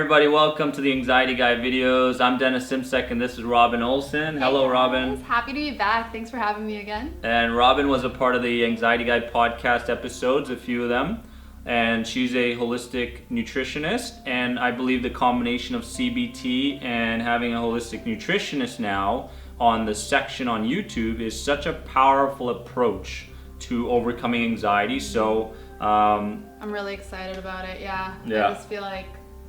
everybody, welcome to the Anxiety Guy videos. I'm Dennis Simsek and this is Robyn Olson. Hello, guys. Robyn. Happy to be back. Thanks for having me again. And Robyn was a part of the Anxiety Guy podcast episodes, a few of them. And she's a holistic nutritionist, and I believe the combination of CBT and having a holistic nutritionist now on the section on YouTube is such a powerful approach to overcoming anxiety. So I'm really excited about it. Yeah. I just feel like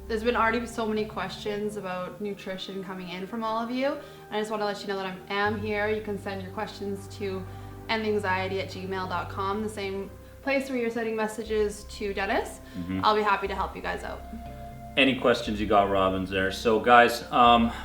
there's been already so many questions about nutrition coming in from all of you. I just want to let you know that I am here. You can send your questions to endanxiety@gmail.com, the same place where you're sending messages to Dennis. I'll be happy to help you guys out. Any questions you got, Robyn's there. So guys,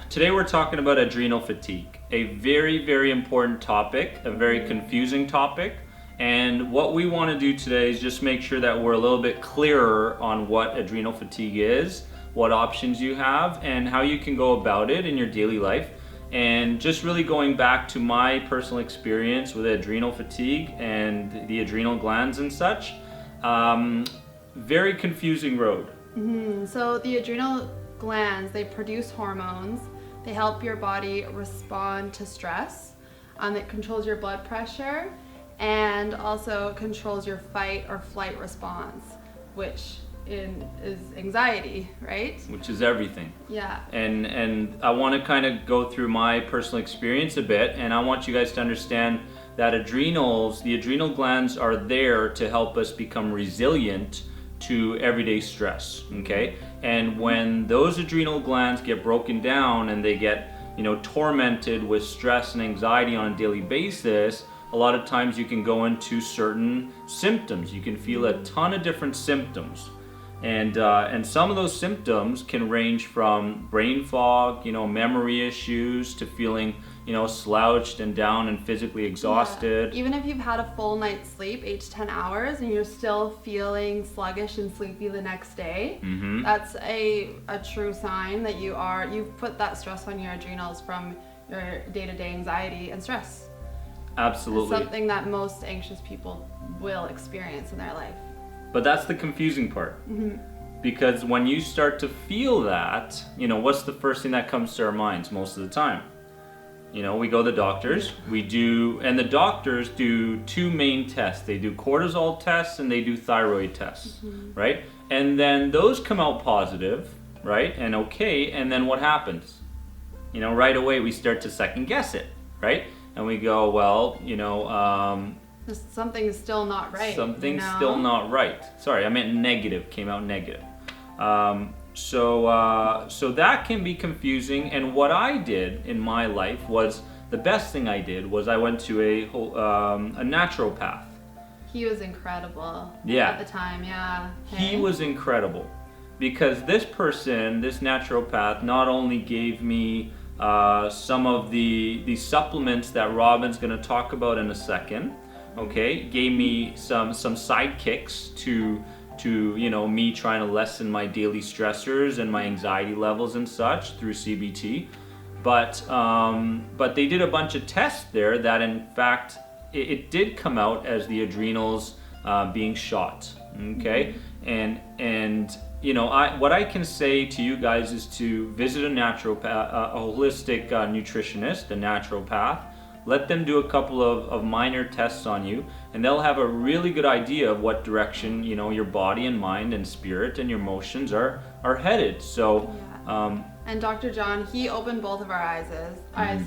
today we're talking about adrenal fatigue, a very, very important topic, a very confusing topic. And what we want to do today is just make sure that we're a little bit clearer on what adrenal fatigue is, what options you have, and how you can go about it in your daily life. And just really going back to my personal experience with adrenal fatigue and the adrenal glands and such, very confusing road. So the adrenal glands, they produce hormones. They help your body respond to stress. It controls your blood pressure and also controls your fight or flight response, which is anxiety, right? Which is everything. Yeah. And I want to kind of go through my personal experience a bit, and I want you guys to understand that the adrenal glands are there to help us become resilient to everyday stress, okay? And when those adrenal glands get broken down and they get, tormented with stress and anxiety on a daily basis, a lot of times you can go into certain symptoms. You can feel a ton of different symptoms. And some of those symptoms can range from brain fog, memory issues, to feeling, slouched and down and physically exhausted. Yeah. Even if you've had a full night's sleep, 8 to 10 hours, and you're still feeling sluggish and sleepy the next day, that's a true sign that you've put that stress on your adrenals from your day-to-day anxiety and stress. Absolutely. It's something that most anxious people will experience in their life. But that's the confusing part. Because when you start to feel that, what's the first thing that comes to our minds most of the time? We go to the doctors, and the doctors do two main tests. They do cortisol tests and they do thyroid tests, right? And then those come out positive, right? And okay, and then what happens? Right away we start to second guess it, right? And we go, well, something's still not right. Something's still not right. Sorry, I meant negative, came out negative. So that can be confusing. And what I did in my life was, the best thing I did was I went to a naturopath. He was incredible at the time, yeah. Okay. He was incredible because this naturopath, not only gave me some of the supplements that Robyn's going to talk about in a second, okay, gave me some sidekicks to me trying to lessen my daily stressors and my anxiety levels and such through CBT, but they did a bunch of tests there that in fact it did come out as the adrenals being shot, okay, and what I can say to you guys is to visit a naturopath, a holistic nutritionist, a naturopath. Let them do a couple of minor tests on you, and they'll have a really good idea of what direction, your body and mind and spirit and your emotions are headed. So, and Dr. John, he opened both of our eyes,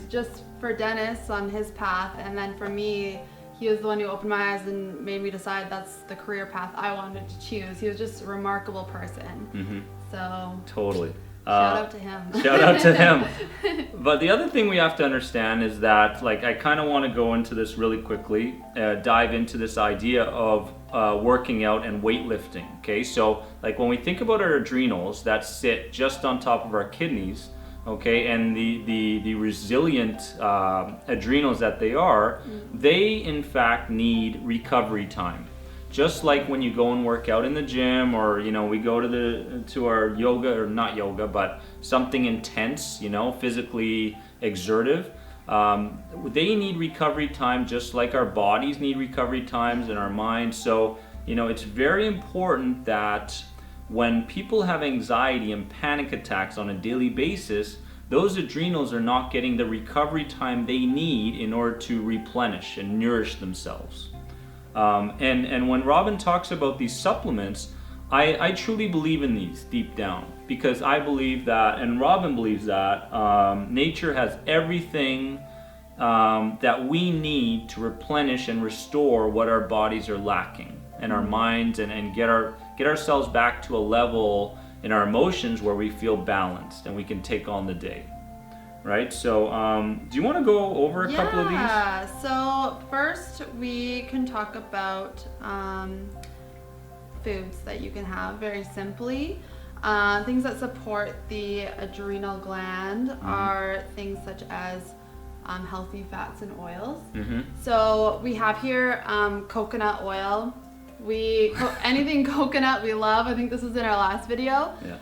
just for Dennis on his path, and then for me, he was the one who opened my eyes and made me decide that's the career path I wanted to choose. He was just a remarkable person. So totally. Shout out to him. Shout out to him. But the other thing we have to understand is that, I kind of want to go into this really quickly, dive into this idea of working out and weightlifting. Okay, so when we think about our adrenals that sit just on top of our kidneys, okay, and the resilient adrenals that they are, they in fact need recovery time. Just like when you go and work out in the gym, or we go to our yoga, or not yoga, but something intense, physically exertive, they need recovery time just like our bodies need recovery times and our minds. So it's very important that when people have anxiety and panic attacks on a daily basis, those adrenals are not getting the recovery time they need in order to replenish and nourish themselves. And when Robyn talks about these supplements, I truly believe in these deep down, because I believe that, and Robyn believes that, nature has everything that we need to replenish and restore what our bodies are lacking, and our minds, and get ourselves back to a level in our emotions where we feel balanced and we can take on the day. Right? So, do you want to go over a couple of these? Yeah, so first we can talk about foods that you can have very simply. Things that support the adrenal gland are things such as healthy fats and oils. So we have here coconut oil. Anything coconut we love. I think this was in our last video. Yeah.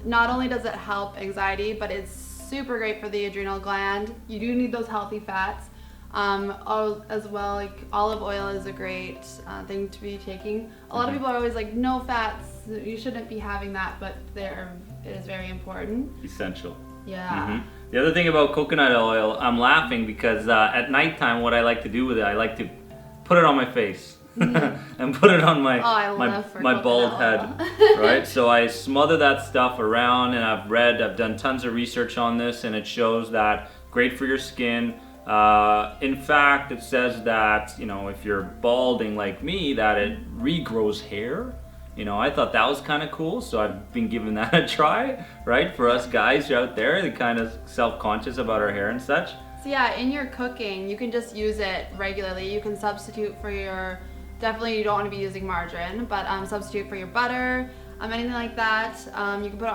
Not only does it help anxiety, but it's super great for the adrenal gland. You do need those healthy fats. As well, like olive oil is a great thing to be taking. A lot of people are always like, no fats, you shouldn't be having that, but it is very important. Essential. Yeah. The other thing about coconut oil, I'm laughing because at nighttime what I like to do with it, I like to put it on my face and put it on my bald head, right? So I smother that stuff around, and I've done tons of research on this, and it shows that great for your skin. In fact, it says that, if you're balding like me, that it regrows hair. I thought that was kind of cool, so I've been giving that a try, right? For us guys out there, that kind of self-conscious about our hair and such. So yeah, in your cooking, you can just use it regularly. You can substitute for definitely you don't want to be using margarine, but substitute for your butter, anything like that. You can put it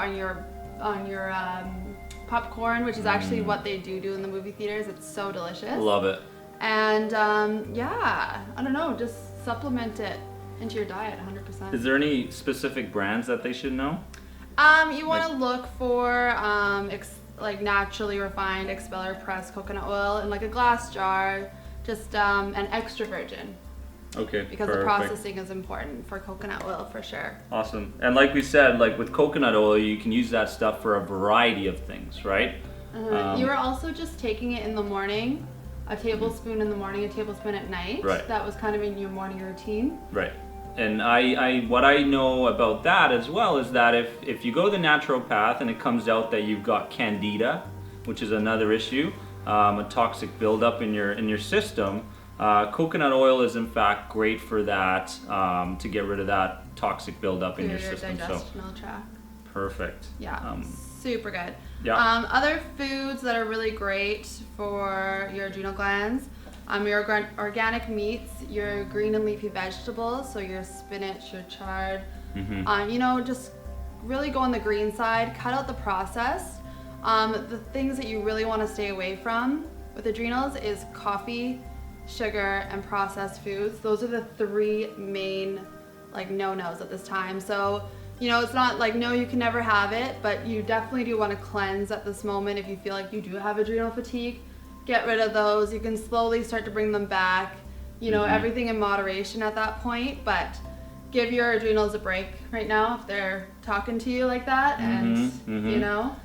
on your popcorn, which is actually what they do in the movie theaters. It's so delicious. Love it. And yeah, I don't know, just supplement it into your diet 100%. Is there any specific brands that they should know? You want to look for like naturally refined expeller pressed coconut oil in like a glass jar, just an extra virgin. Okay, because perfect. The processing is important for coconut oil for sure. Awesome. And like we said, like with coconut oil, you can use that stuff for a variety of things, right? You were also just taking it in the morning, a tablespoon in the morning, a tablespoon at night. Right. That was kind of in your morning routine. Right. And what I know about that as well is that if you go the natural path and it comes out that you've got candida, which is another issue, a toxic buildup in your system, coconut oil is in fact great for that, to get rid of that toxic buildup in your system. Digestional tract. Perfect. Yeah, super good. Yeah. Other foods that are really great for your adrenal glands, your organic meats, your green and leafy vegetables, so your spinach, your chard. Just really go on the green side, cut out the processed. The things that you really want to stay away from with adrenals is coffee, sugar, and processed foods. Those are the three main no-nos at this time. So it's not like no, you can never have it, but you definitely do want to cleanse at this moment. If you feel like you do have adrenal fatigue, get rid of those. You can slowly start to bring them back, everything in moderation at that point, but give your adrenals a break right now if they're talking to you like that.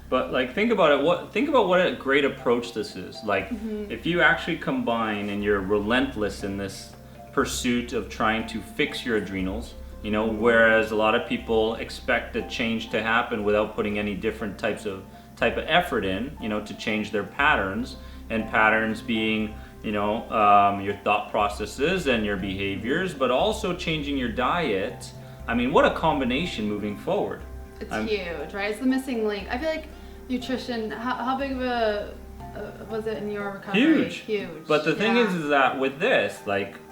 But think about it. Think about what a great approach this is. If you actually combine and you're relentless in this pursuit of trying to fix your adrenals, whereas a lot of people expect a change to happen without putting any different type of effort in, to change their patterns, and patterns being your thought processes and your behaviors, but also changing your diet. I mean, what a combination moving forward. It's huge, right? It's the missing link. I feel like nutrition, how big of a was it in your recovery? Huge. But the thing is that with this,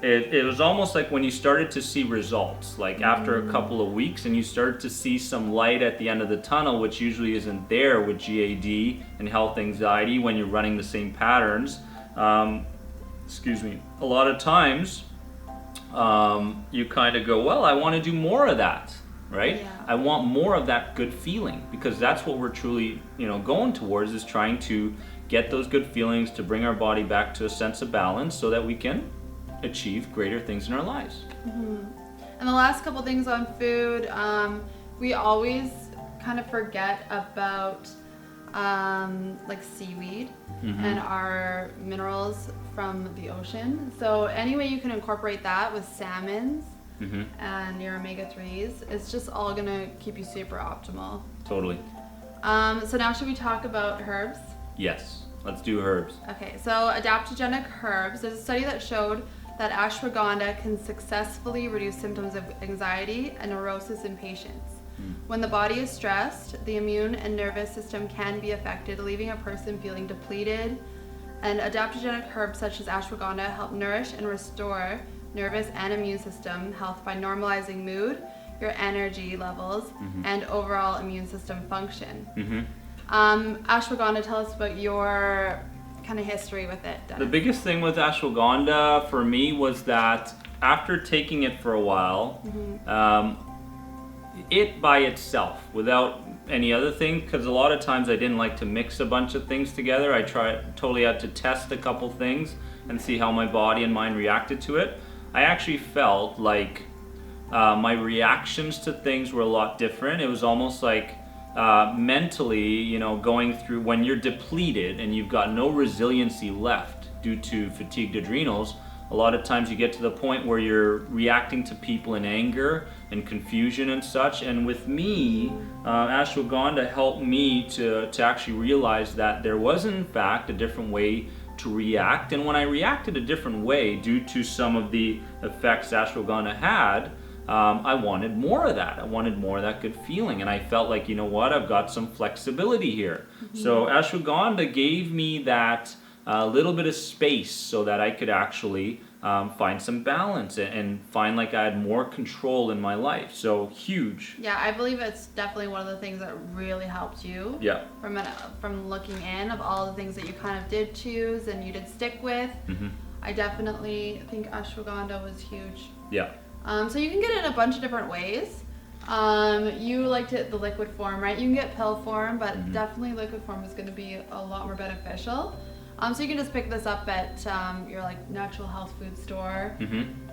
it was almost like when you started to see results, after a couple of weeks, and you started to see some light at the end of the tunnel, which usually isn't there with GAD and health anxiety when you're running the same patterns. A lot of times you kind of go, well, I want to do more of that, right? Yeah. I want more of that good feeling, because that's what we're truly going towards, is trying to get those good feelings, to bring our body back to a sense of balance so that we can achieve greater things in our lives. And the last couple things on food, we always kind of forget about like seaweed and our minerals from the ocean. So any way you can incorporate that with salmons and your omega-3s, it's just all gonna keep you super optimal. Totally. So now should we talk about herbs? Yes, let's do herbs. Okay, so adaptogenic herbs. There's a study that showed that ashwagandha can successfully reduce symptoms of anxiety and neurosis in patients. When the body is stressed, the immune and nervous system can be affected, leaving a person feeling depleted. And adaptogenic herbs such as ashwagandha help nourish and restore nervous and immune system health by normalizing mood, your energy levels, and overall immune system function. Ashwagandha, tell us about your kind of history with it, Dennis. The biggest thing with ashwagandha for me was that after taking it for a while, it by itself, without any other thing, because a lot of times I didn't like to mix a bunch of things together. I totally had to test a couple things and see how my body and mind reacted to it. I actually felt like my reactions to things were a lot different. It was almost like mentally, you know, going through when you're depleted and you've got no resiliency left due to fatigued adrenals. A lot of times you get to the point where you're reacting to people in anger and confusion and such. And with me, ashwagandha helped me to actually realize that there was in fact a different way to react. And when I reacted a different way due to some of the effects ashwagandha had, I wanted more of that. I wanted more of that good feeling. And I felt like, you know what, I've got some flexibility here. So ashwagandha gave me that little bit of space so that I could actually find some balance and find like I had more control in my life. So huge. Yeah, I believe it's definitely one of the things that really helped you. Yeah. From looking in of all the things that you kind of did choose and you did stick with. I definitely think ashwagandha was huge. Yeah. So you can get it in a bunch of different ways. You liked it the liquid form, right? You can get pill form, but definitely liquid form is going to be a lot more beneficial. So you can just pick this up at your like natural health food store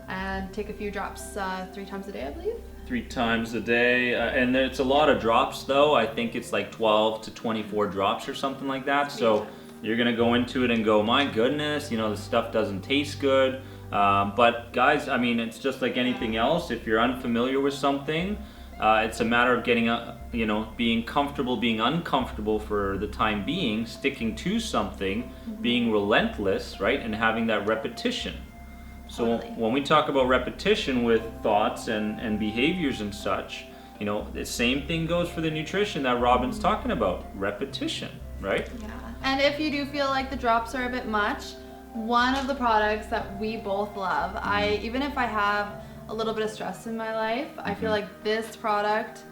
and take a few drops 3 times a day, I believe. 3 times a day, and it's a lot of drops though. I think it's like 12 to 24 drops or something like that. So you're gonna go into it and go, my goodness, you know, the stuff doesn't taste good. But guys, I mean, it's just like anything else. If you're unfamiliar with something, it's a matter of getting you know, being comfortable, being uncomfortable for the time being, sticking to something, being relentless, right, and having that repetition. So when we talk about repetition with thoughts and behaviors and such, you know, the same thing goes for the nutrition that Robyn's talking about, repetition, right? Yeah. And if you do feel like the drops are a bit much, one of the products that we both love, even if I have a little bit of stress in my life, I feel like this product,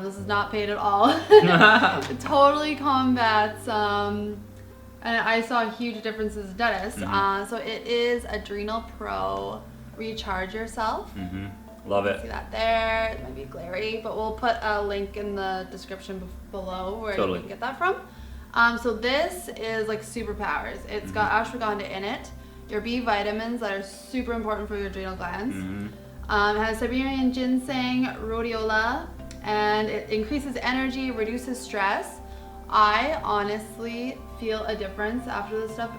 this is not paid at all, it totally combats, and I saw huge differences, Dennis. So it is Adrenal Pro Recharge Yourself. Love it. See that there? It might be glary, but we'll put a link in the description below where you can get that from. So this is like superpowers. It's got ashwagandha in it, your B vitamins that are super important for your adrenal glands. It has Siberian ginseng, rhodiola, and it increases energy, reduces stress. I honestly feel a difference after this stuff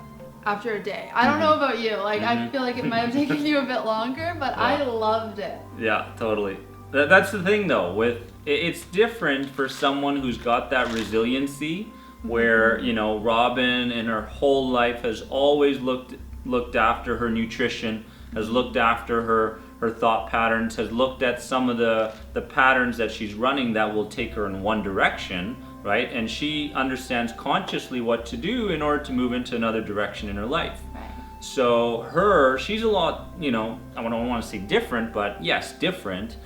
after a day. I don't know about you, like I feel like it might have taken you a bit longer, but I loved it. Yeah, totally. That's the thing though, with it's different for someone who's got that resiliency where, you know, Robyn in her whole life has always looked after her nutrition, has looked after her thought patterns, has looked at some of the patterns that she's running that will take her in one direction, right? And she understands consciously what to do in order to move into another direction in her life. Right. So she's a lot, you know, I don't want to say different, but yes, different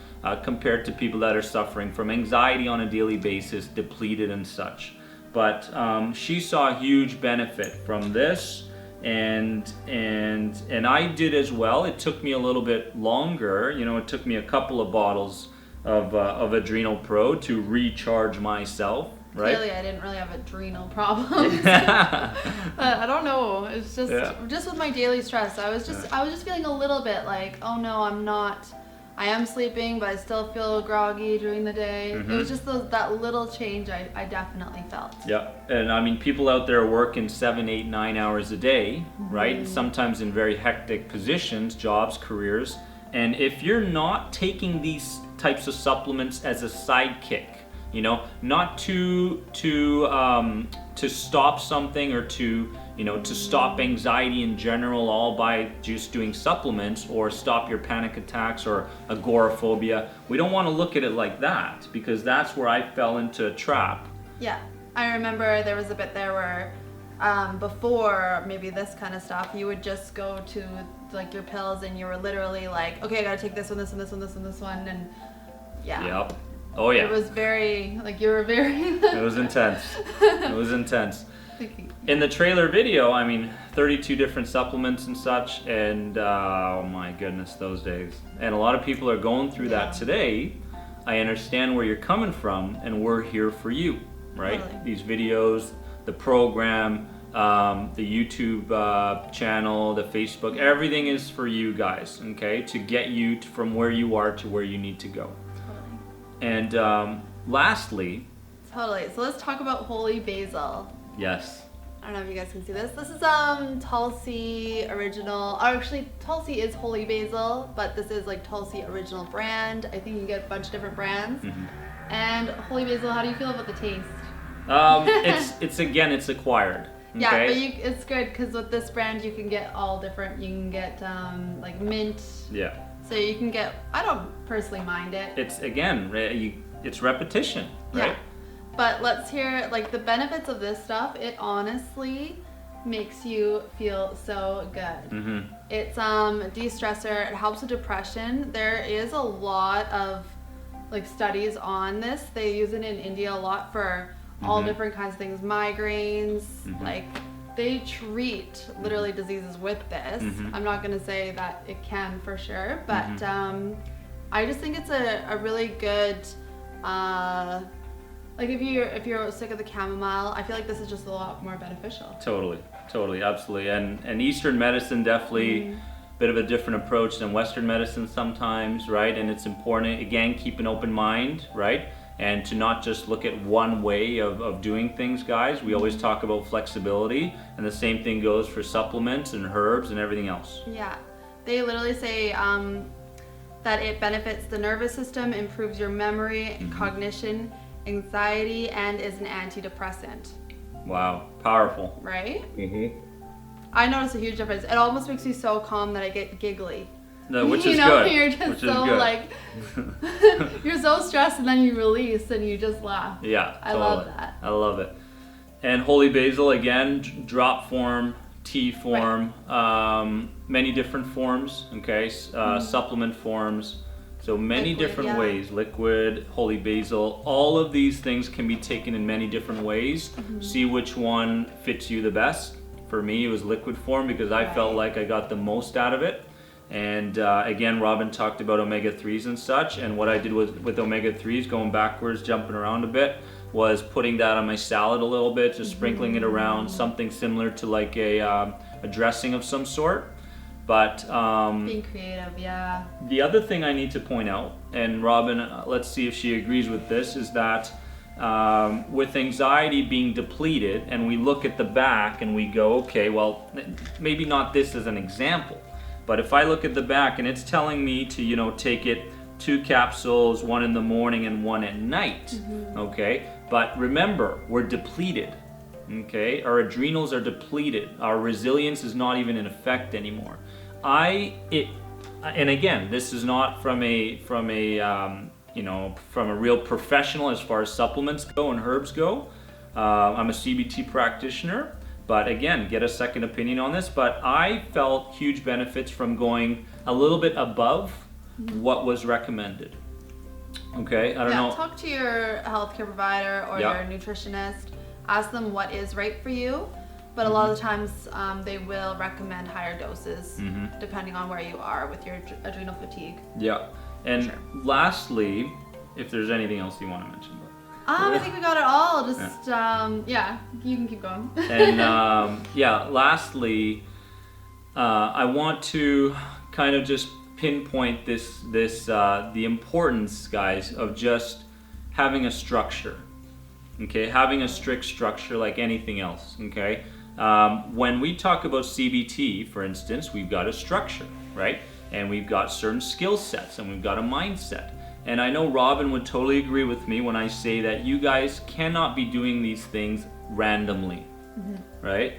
compared to people that are suffering from anxiety on a daily basis, depleted and such. But she saw a huge benefit from this, and I did as well. It took me a little bit longer. You know, it took me a couple of bottles of Adrenal Pro to recharge myself. Right? Clearly, I didn't really have adrenal problems. But I don't know. It's just with my daily stress. I was just feeling a little bit like, oh no, I'm not I am sleeping, but I still feel groggy during the day. It was just that little change I definitely felt. Yeah, and I mean, people out there working 7, 8, 9 hours a day, right? Sometimes in very hectic positions, jobs, careers. And if you're not taking these types of supplements as a sidekick, you know, not to stop something or to stop anxiety in general, all by just doing supplements, or stop your panic attacks or agoraphobia. We don't want to look at it like that, because that's where I fell into a trap. Yeah, I remember there was a bit there where before maybe this kind of stuff, you would just go to like your pills and you were literally like, okay, I gotta take this one, this one, this one, this one, this one, and yeah. Yep. Oh yeah. It was very, like, you were very... It was intense. It was intense. In the trailer video, I mean, 32 different supplements and such, and oh my goodness, those days. And a lot of people are going through that today. I understand where you're coming from, and we're here for you, right? Totally. These videos, the program, the YouTube channel, the Facebook, everything is for you guys, okay? To get you from where you are to where you need to go. Totally. And lastly... Totally. So let's talk about holy basil. Yes. I don't know if you guys can see this. This is Tulsi original. Or actually, Tulsi is holy basil, but this is like Tulsi original brand. I think you get a bunch of different brands. And holy basil, how do you feel about the taste? It's acquired. Okay? Yeah, but it's good because with this brand you can get all different. You can get like mint. Yeah. So you can get. I don't personally mind it. It's it's repetition, right? Yeah. But let's hear like the benefits of this stuff. It honestly makes you feel so good. It's de-stressor. It helps with depression. There is a lot of like studies on this. They use it in India a lot for all different kinds of things, migraines. Like they treat literally diseases with this. I'm not gonna say that it can for sure, but I just think it's a really good. Like if you're sick of the chamomile, I feel like this is just a lot more beneficial. Totally, absolutely. And Eastern medicine definitely bit of a different approach than Western medicine sometimes, right? And it's important, again, keep an open mind, right? And to not just look at one way of doing things, guys. We always talk about flexibility, and the same thing goes for supplements and herbs and everything else. Yeah, they literally say that it benefits the nervous system, improves your memory, cognition, anxiety, and is an antidepressant. Wow, powerful. Right? I notice a huge difference. It almost makes me so calm that I get giggly. No, which is good. You're just so like, you're so stressed and then you release and you just laugh. Yeah, I love that. I love it. And holy basil, again, drop form, tea form, many different forms, okay? Supplement forms. So many different ways, liquid, holy basil, all of these things can be taken in many different ways. See which one fits you the best. For me, it was liquid form because I felt like I got the most out of it. And again, Robyn talked about omega-3s and such, and what I did with omega-3s, going backwards, jumping around a bit, was putting that on my salad a little bit, just sprinkling it around, something similar to like a dressing of some sort. But being creative, yeah. The other thing I need to point out, and Robyn, let's see if she agrees with this, is that with anxiety being depleted, and we look at the back and we go, okay, well, maybe not this as an example, but if I look at the back and it's telling me to, take it 2 capsules, 1 in the morning and 1 at night, okay? But remember, we're depleted. Okay, our adrenals are depleted. Our resilience is not even in effect anymore. And again, this is not from a real professional as far as supplements go and herbs go. I'm a CBT practitioner, but again, get a second opinion on this. But I felt huge benefits from going a little bit above what was recommended. Okay, I don't know. Talk to your healthcare provider or your nutritionist. Ask them what is right for you, but a lot of the times they will recommend higher doses depending on where you are with your adrenal fatigue. Yeah, and lastly, if there's anything else you want to mention. I think we got it all. Just you can keep going. And lastly, I want to kind of just pinpoint the importance, guys, of just having a structure. Okay, having a strict structure like anything else. Okay, when we talk about CBT, for instance, we've got a structure, right? And we've got certain skill sets, and we've got a mindset. And I know Robyn would totally agree with me when I say that you guys cannot be doing these things randomly, right?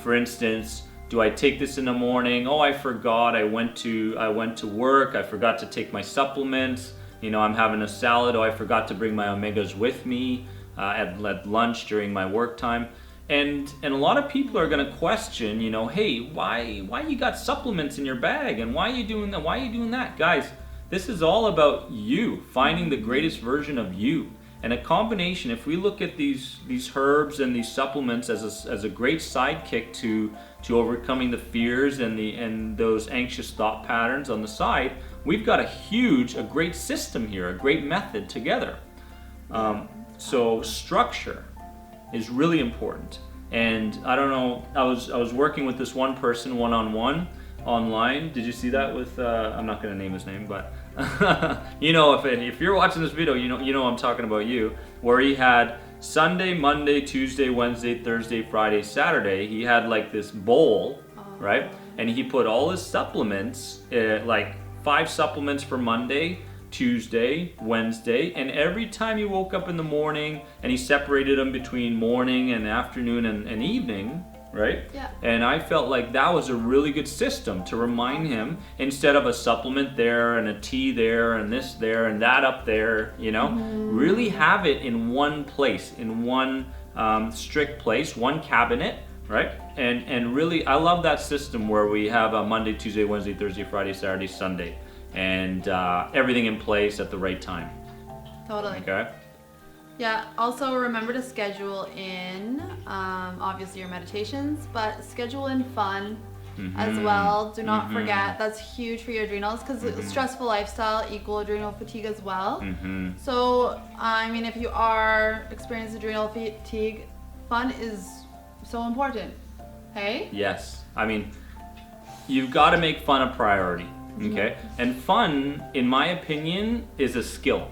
For instance, do I take this in the morning? Oh, I forgot. I went to work. I forgot to take my supplements. You know, I'm having a salad. Oh, I forgot to bring my omegas with me at lunch during my work time. And a lot of people are going to question, you know, hey, why you got supplements in your bag, and why are you doing that? Why are you doing that, guys? This is all about you finding the greatest version of you. And a combination, if we look at these herbs and these supplements as a great sidekick to overcoming the fears and those anxious thought patterns on the side, we've got a great system here, a great method together. So structure is really important. And I don't know, I was working with this one person one-on-one online. Did you see that with I'm not going to name his name, but you know, if you're watching this video, you know I'm talking about you, where he had Sunday, Monday, Tuesday, Wednesday, Thursday, Friday, Saturday, he had like this bowl, right? And he put all his supplements, like 5 supplements for Monday, Tuesday, Wednesday, and every time he woke up in the morning, and he separated them between morning and afternoon and evening, right? Yeah. And I felt like that was a really good system to remind him, instead of a supplement there and a tea there and this there and that up there, you know, really have it in one place, in one strict place, one cabinet, right? And really, I love that system where we have a Monday, Tuesday, Wednesday, Thursday, Friday, Saturday, Sunday, and everything in place at the right time. Totally. Okay. Yeah, also remember to schedule in, obviously your meditations, but schedule in fun as well. Do not forget, that's huge for your adrenals, because stressful lifestyle equal adrenal fatigue as well. So, I mean, if you are experiencing adrenal fatigue, fun is so important, hey? Yes, I mean, you've got to make fun a priority, okay? And fun, in my opinion, is a skill.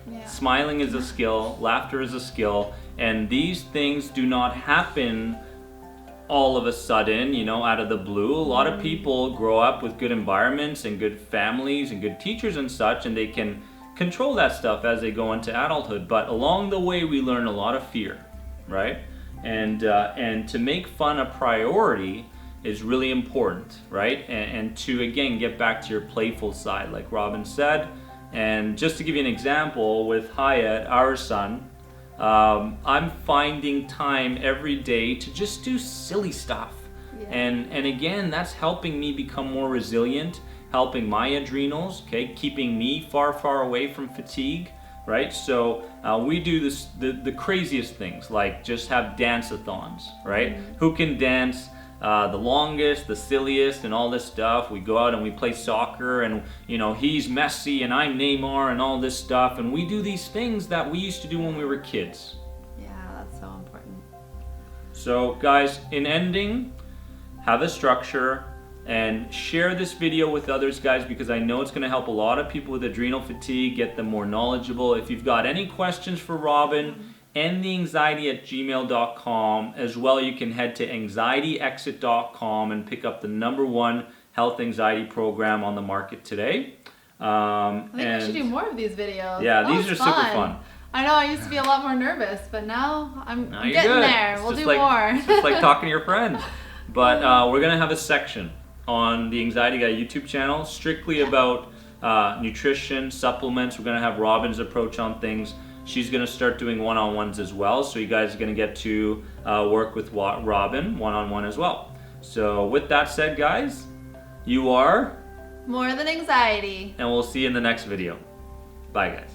Yeah. Smiling is a skill, laughter is a skill, and these things do not happen all of a sudden, you know, out of the blue. A lot of people grow up with good environments and good families and good teachers and such, and they can control that stuff as they go into adulthood. But along the way, we learn a lot of fear, right? And to make fun a priority is really important, right? And to, again, get back to your playful side, like Robyn said. And just to give you an example, with Hyatt, our son, I'm finding time every day to just do silly stuff. Yeah. And again, that's helping me become more resilient, helping my adrenals, okay, keeping me far away from fatigue, right? So we do the craziest things, like just have dance-a-thons, right? Who can dance the longest, the silliest, and all this stuff. We go out and we play soccer, and you know, he's Messi and I'm Neymar and all this stuff, and we do these things that we used to do when we were kids. Yeah, that's so important. So guys, in ending, have a structure and share this video with others, guys, because I know it's going to help a lot of people with adrenal fatigue, get them more knowledgeable. If you've got any questions for Robyn, endtheanxiety@gmail.com. As well, you can head to anxietyexit.com and pick up the #1 health anxiety program on the market today. I think we should do more of these videos. Yeah, these are super fun. I know I used to be a lot more nervous, but now I'm getting good. there. We'll do more. It's just like talking to your friends. But we're going to have a section on the Anxiety Guy YouTube channel strictly about nutrition, supplements. We're going to have Robyn's approach on things. She's going to start doing one-on-ones as well, so you guys are going to get to work with Robyn one-on-one as well. So with that said, guys, you are more than anxiety. And we'll see you in the next video. Bye, guys.